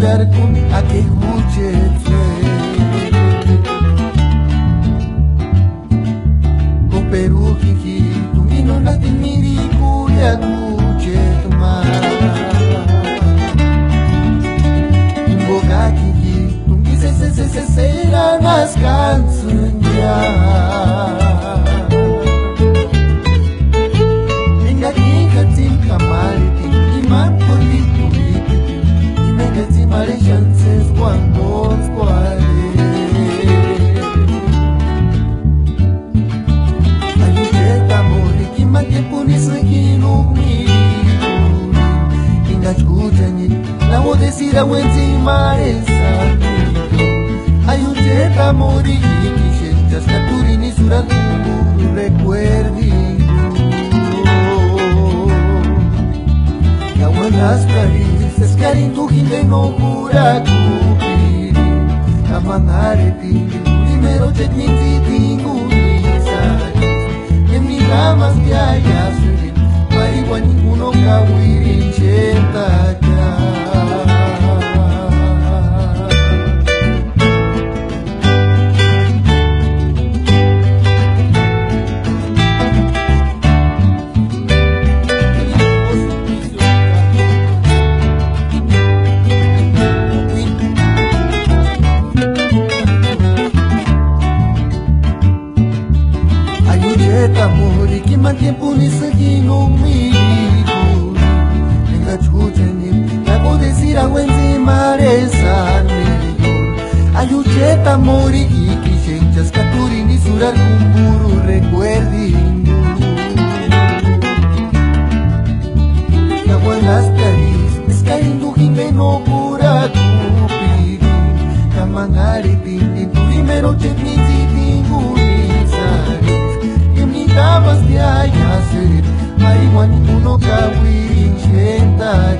jurar con a que escuche con Perú Kiki tu vino la timiri cuya cuche tomar Boca Kiki tu dices se serán las canciones Venga Kika tim kamari iman polito y venga tim mare chances cuando square Ayuda amore que mate punisa que no me Inga escucha ni la voz decir a buen mare Ayuda amore que sientas la turini suran recuerdi Las caricias que harin tu gente no cura cupiri Kamangare tinggi primero cetniti tinggunisari En mi ramas biaya surin Mariwa ninguno kawiri centa amor y que más tiempo ni se no me Venga escuchen la voz decir a buen maresa Ayucheta amor y que sientas caturi ni surar kumburu recuerdi La buenas caricias cayendo gente no cura cupiri Kamangare tindi primero chetniti tingunisari Damas de allá ser marihuana uno kawiri chenta